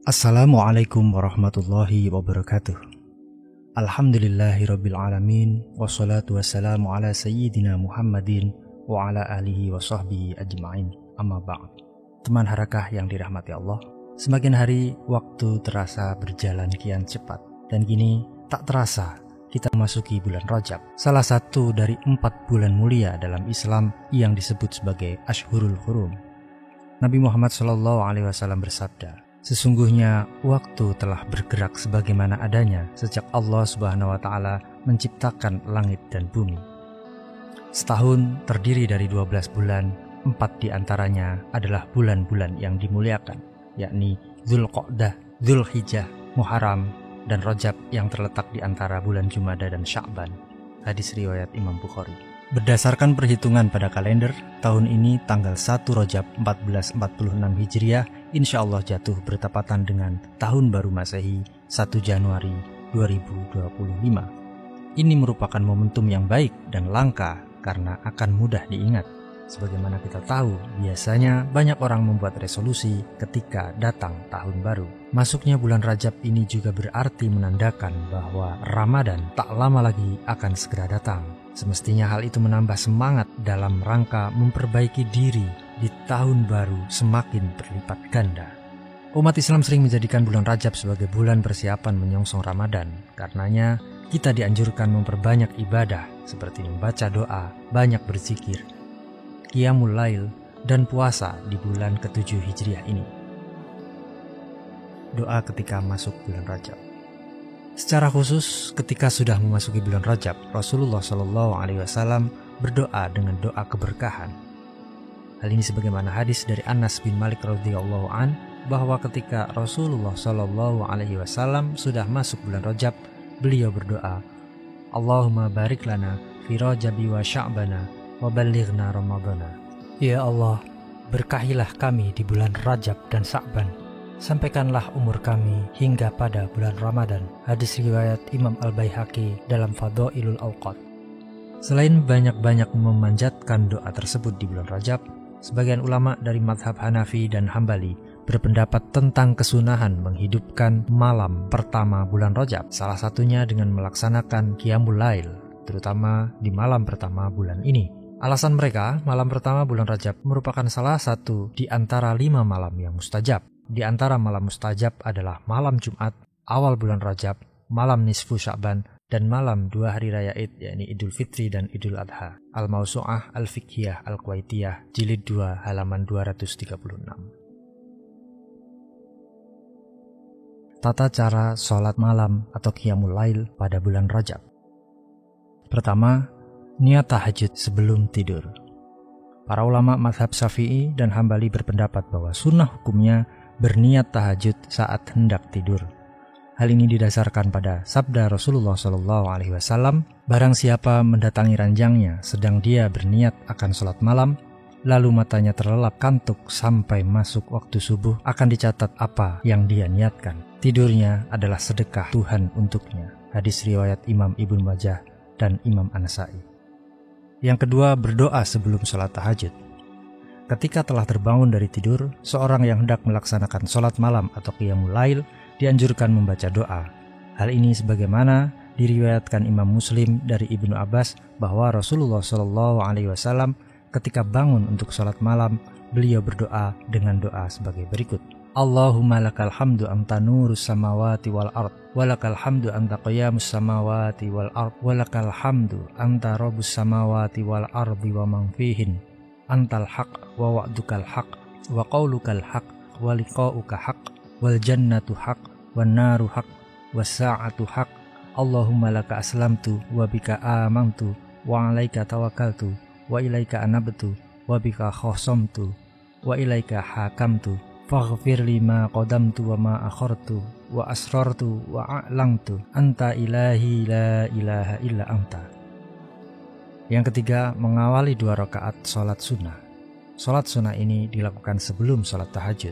Assalamualaikum warahmatullahi wabarakatuh. Alhamdulillahirabbil alamin wassalatu wassalamu ala sayyidina Muhammadin wa ala alihi wa sahbihi ajma'in. Amma ba'd. Teman harakah yang dirahmati Allah, semakin hari waktu terasa berjalan kian cepat dan kini tak terasa kita memasuki bulan Rajab, salah satu dari 4 bulan mulia dalam Islam yang disebut sebagai Ashhurul Hurum. Nabi Muhammad SAW bersabda, "Sesungguhnya waktu telah bergerak sebagaimana adanya sejak Allah Subhanahu wa Ta'ala menciptakan langit dan bumi. Setahun terdiri dari 12 bulan, 4 diantaranya adalah bulan-bulan yang dimuliakan, yakni Dzulqa'dah, Dzulhijjah, Muharram, dan Rajab yang terletak di antara bulan Jumada dan Sya'ban." Hadis riwayat Imam Bukhari. Berdasarkan perhitungan pada kalender, tahun ini tanggal 1 Rajab 1446 Hijriah insyaallah jatuh bertepatan dengan tahun baru Masehi 1 Januari 2025. Ini merupakan momentum yang baik dan langka karena akan mudah diingat. Sebagaimana kita tahu, biasanya banyak orang membuat resolusi ketika datang tahun baru. Masuknya bulan Rajab ini juga berarti menandakan bahwa Ramadan tak lama lagi akan segera datang. Semestinya hal itu menambah semangat dalam rangka memperbaiki diri di tahun baru semakin berlipat ganda. Umat Islam sering menjadikan bulan Rajab sebagai bulan persiapan menyongsong Ramadan. Karenanya kita dianjurkan memperbanyak ibadah seperti membaca doa, banyak berzikir, qiyamul lail, dan puasa di bulan ke-7 Hijriah ini. Doa ketika masuk bulan Rajab. Secara khusus, ketika sudah memasuki bulan Rajab, Rasulullah SAW berdoa dengan doa keberkahan. Hal ini sebagaimana hadis dari Anas bin Malik radhiyallahu an, bahwa ketika Rasulullah SAW sudah masuk bulan Rajab, beliau berdoa, "Allahumma barik lana fi Rajabi wa Sya'bana wa ballighna Ramadana." Ya Allah, berkahilah kami di bulan Rajab dan Sya'ban. Sampaikanlah umur kami hingga pada bulan Ramadan. Hadis riwayat Imam Al-Baihaqi dalam Fadhailul Awqat. Selain banyak-banyak memanjatkan doa tersebut di bulan Rajab, sebagian ulama dari mazhab Hanafi dan Hambali berpendapat tentang kesunahan menghidupkan malam pertama bulan Rajab, salah satunya dengan melaksanakan qiyamul lail, terutama di malam pertama bulan ini. Alasan mereka, malam pertama bulan Rajab merupakan salah satu di antara 5 malam yang mustajab. Di antara malam mustajab adalah malam Jumat, awal bulan Rajab, malam nisfu Sya'ban, dan malam 2 hari raya Id, yakni Idul Fitri dan Idul Adha. Al-Mawsu'ah Al-Fiqhiyah Al-Kuwaitiyah, jilid 2, halaman 236. Tata cara sholat malam atau qiyamul lail pada bulan Rajab. Pertama, niat tahajud sebelum tidur. Para ulama mazhab Syafi'i dan Hambali berpendapat bahwa sunnah hukumnya berniat tahajud saat hendak tidur. Hal ini didasarkan pada sabda Rasulullah SAW, "Barang siapa mendatangi ranjangnya sedang dia berniat akan sholat malam, lalu matanya terlelap kantuk sampai masuk waktu subuh, akan dicatat apa yang dia niatkan. Tidurnya adalah sedekah Tuhan untuknya." Hadis riwayat Imam Ibnu Majah dan Imam An-Nasa'i. Yang kedua, berdoa sebelum sholat tahajud. Ketika telah terbangun dari tidur, seorang yang hendak melaksanakan sholat malam atau qiyamul lail dianjurkan membaca doa. Hal ini sebagaimana diriwayatkan Imam Muslim dari Ibnu Abbas bahwa Rasulullah SAW ketika bangun untuk sholat malam, beliau berdoa dengan doa sebagai berikut. "Allahumma lakal hamdu anta nurus samawati wal ard, walakal hamdu anta qiyamus samawati wal ard, walakal hamdu anta rabbus samawati wal ardi wa man fihin. Antal haq wa wa'dukal haq wa qaulukal haq wa liqa'uka haq wal jannatu haq wan naru haq was sa'atu haq. Allahumma laka aslamtu wa bika amantu wa 'alaika tawakkaltu wa ilaika anabtu wa bika khasamtu wa ilaika hakamtu faghfir li ma qadamtu wa ma akhartu wa asrartu wa a'lantu anta ilahi la ilaha illa anta." Yang ketiga, mengawali 2 rakaat sholat sunnah. Sholat sunnah ini dilakukan sebelum sholat tahajud.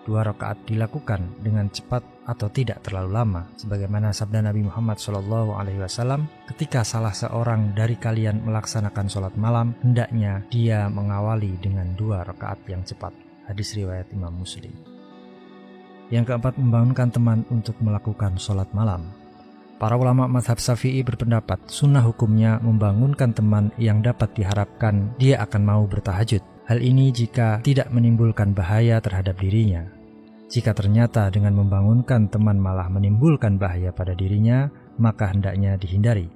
2 rakaat dilakukan dengan cepat atau tidak terlalu lama, sebagaimana sabda Nabi Muhammad SAW, "Ketika salah seorang dari kalian melaksanakan sholat malam, hendaknya dia mengawali dengan 2 rakaat yang cepat." Hadis riwayat Imam Muslim. Yang keempat, membangunkan teman untuk melakukan sholat malam. Para ulama mazhab Syafi'i berpendapat sunnah hukumnya membangunkan teman yang dapat diharapkan dia akan mau bertahajud. Hal ini jika tidak menimbulkan bahaya terhadap dirinya. Jika ternyata dengan membangunkan teman malah menimbulkan bahaya pada dirinya, maka hendaknya dihindari.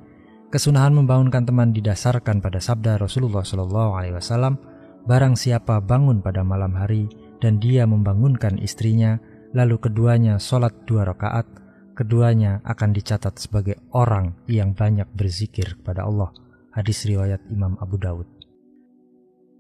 Kesunahan membangunkan teman didasarkan pada sabda Rasulullah SAW, barang siapa bangun pada malam hari dan dia membangunkan istrinya, lalu keduanya sholat 2 rakaat, keduanya akan dicatat sebagai orang yang banyak berzikir kepada Allah. Hadis riwayat Imam Abu Dawud.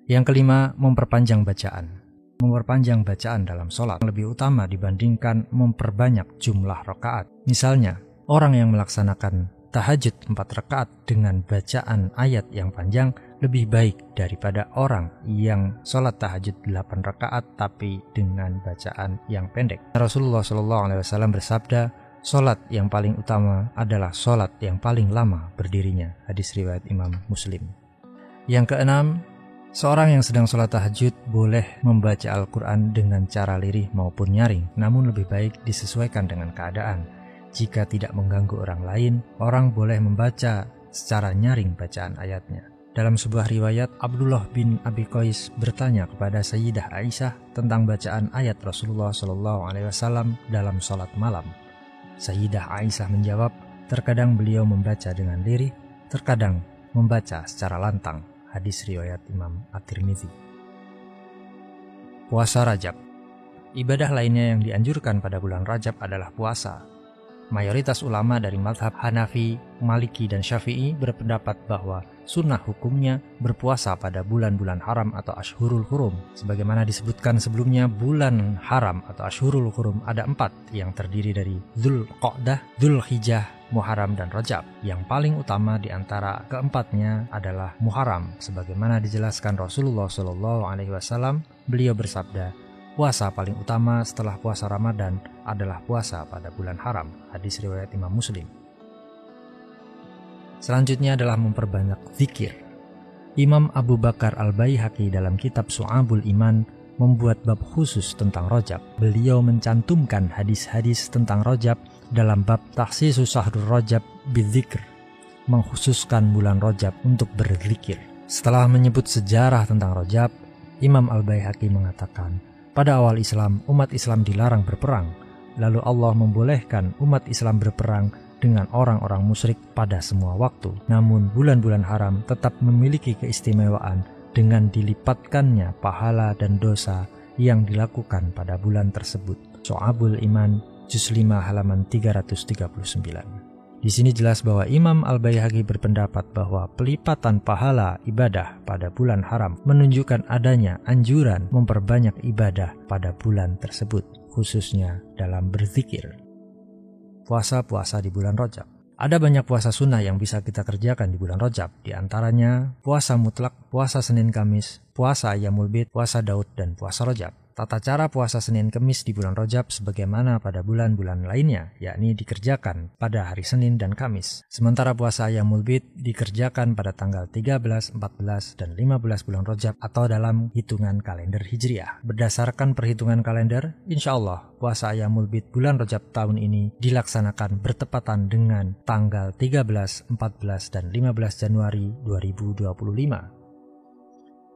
Yang kelima, memperpanjang bacaan. Memperpanjang bacaan dalam sholat lebih utama dibandingkan memperbanyak jumlah rakaat. Misalnya, orang yang melaksanakan tahajud 4 rakaat dengan bacaan ayat yang panjang lebih baik daripada orang yang sholat tahajud 8 rakaat tapi dengan bacaan yang pendek. Rasulullah SAW bersabda, sholat yang paling utama adalah sholat yang paling lama berdirinya. Hadis riwayat Imam Muslim. Yang keenam, seorang yang sedang sholat tahajud boleh membaca Al-Quran dengan cara lirih maupun nyaring, namun lebih baik disesuaikan dengan keadaan. Jika tidak mengganggu orang lain, orang boleh membaca secara nyaring bacaan ayatnya. Dalam sebuah riwayat, Abdullah bin Abi Qais bertanya kepada Sayyidah Aisyah tentang bacaan ayat Rasulullah SAW dalam sholat malam. Sayyidah Aisyah menjawab, terkadang beliau membaca dengan lirih, terkadang membaca secara lantang. Hadis riwayat Imam At-Tirmidzi. Puasa Rajab. Ibadah lainnya yang dianjurkan pada bulan Rajab adalah puasa. Mayoritas ulama dari mazhab Hanafi, Maliki, dan Syafi'i berpendapat bahwa sunnah hukumnya berpuasa pada bulan-bulan haram atau Ashhurul Hurum. Sebagaimana disebutkan sebelumnya, bulan haram atau Ashhurul Hurum ada 4 yang terdiri dari Dzulqa'dah, Dzulhijjah, Muharram, dan Rajab. Yang paling utama di antara keempatnya adalah Muharram. Sebagaimana dijelaskan Rasulullah SAW, beliau bersabda, puasa paling utama setelah puasa Ramadan adalah puasa pada bulan haram. Hadis riwayat Imam Muslim. Selanjutnya adalah memperbanyak zikir. Imam Abu Bakar Al-Baihaqi dalam kitab Syu'abul Iman membuat bab khusus tentang Rajab. Beliau mencantumkan hadis-hadis tentang Rajab dalam bab takhsisus syahrul Rajab bidzikr, mengkhususkan bulan Rajab untuk berzikir. Setelah menyebut sejarah tentang Rajab, Imam Al-Baihaqi mengatakan, pada awal Islam, umat Islam dilarang berperang. Lalu Allah membolehkan umat Islam berperang dengan orang-orang musyrik pada semua waktu. Namun bulan-bulan haram tetap memiliki keistimewaan dengan dilipatkannya pahala dan dosa yang dilakukan pada bulan tersebut. Syu'abul Iman, juz 5 halaman 339. Di sini jelas bahwa Imam Al-Baihaqi berpendapat bahwa pelipatan pahala ibadah pada bulan haram menunjukkan adanya anjuran memperbanyak ibadah pada bulan tersebut, khususnya dalam berzikir. Puasa-puasa di bulan Rajab. Ada banyak puasa sunnah yang bisa kita kerjakan di bulan Rajab, di antaranya puasa mutlak, puasa Senin Kamis, puasa Ayyamul Bid, puasa Daud, dan puasa Rajab. Tata cara puasa Senin Kamis di bulan Rajab sebagaimana pada bulan-bulan lainnya, yakni dikerjakan pada hari Senin dan Kamis. Sementara puasa Ayyamul Bid dikerjakan pada tanggal 13, 14, dan 15 bulan Rajab atau dalam hitungan kalender Hijriah. Berdasarkan perhitungan kalender, insya Allah puasa Ayyamul Bid bulan Rajab tahun ini dilaksanakan bertepatan dengan tanggal 13, 14, dan 15 Januari 2025.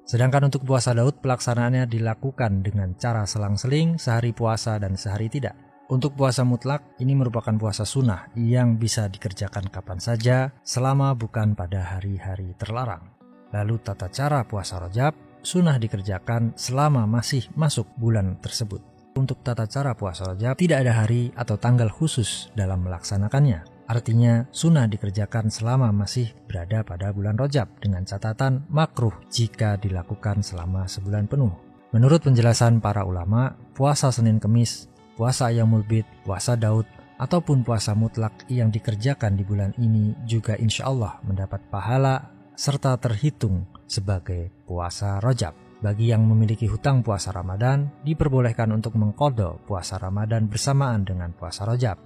Sedangkan untuk puasa Daud, pelaksanaannya dilakukan dengan cara selang-seling, sehari puasa dan sehari tidak. Untuk puasa mutlak, ini merupakan puasa sunnah yang bisa dikerjakan kapan saja selama bukan pada hari-hari terlarang. Lalu tata cara puasa Rajab, sunnah dikerjakan selama masih masuk bulan tersebut. Untuk tata cara puasa Rajab, tidak ada hari atau tanggal khusus dalam melaksanakannya. Artinya, sunnah dikerjakan selama masih berada pada bulan Rajab dengan catatan makruh jika dilakukan selama sebulan penuh. Menurut penjelasan para ulama, puasa Senin Kemis, puasa Ayyamul Bid, puasa Daud, ataupun puasa mutlak yang dikerjakan di bulan ini juga insya Allah mendapat pahala serta terhitung sebagai puasa Rajab. Bagi yang memiliki hutang puasa Ramadan, diperbolehkan untuk mengqadha puasa Ramadan bersamaan dengan puasa Rajab.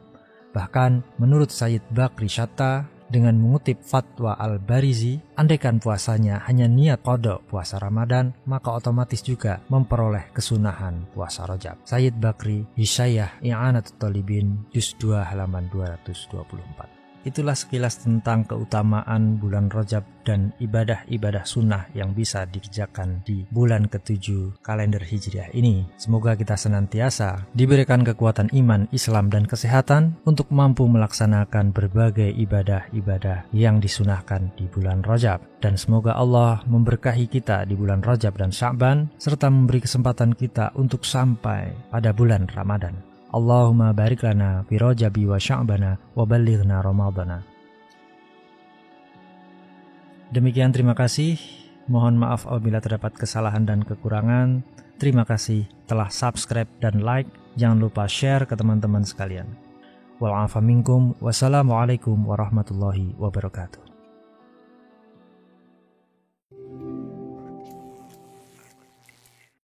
Bahkan menurut Sayyid Bakri Syatta dengan mengutip fatwa Al-Barizi, andaikan puasanya hanya niat qada puasa Ramadan, maka otomatis juga memperoleh kesunahan puasa Rajab. Sayyid Bakri, Hisyayah I'anatut Thalibin, Juz 2 halaman 224. Itulah sekilas tentang keutamaan bulan Rajab dan ibadah-ibadah sunnah yang bisa dikerjakan di bulan ke-7 kalender Hijriah ini. Semoga kita senantiasa diberikan kekuatan iman, Islam, dan kesehatan untuk mampu melaksanakan berbagai ibadah-ibadah yang disunahkan di bulan Rajab. Dan semoga Allah memberkahi kita di bulan Rajab dan Sya'ban, serta memberi kesempatan kita untuk sampai pada bulan Ramadan. Allahumma barik lana fi Rajabi wa Sya'bana wa ballighna Ramadana. Demikian, terima kasih. Mohon maaf apabila terdapat kesalahan dan kekurangan. Terima kasih telah subscribe dan like. Jangan lupa share ke teman-teman sekalian. Wal afa minkum. Wassalamualaikum warahmatullahi wabarakatuh.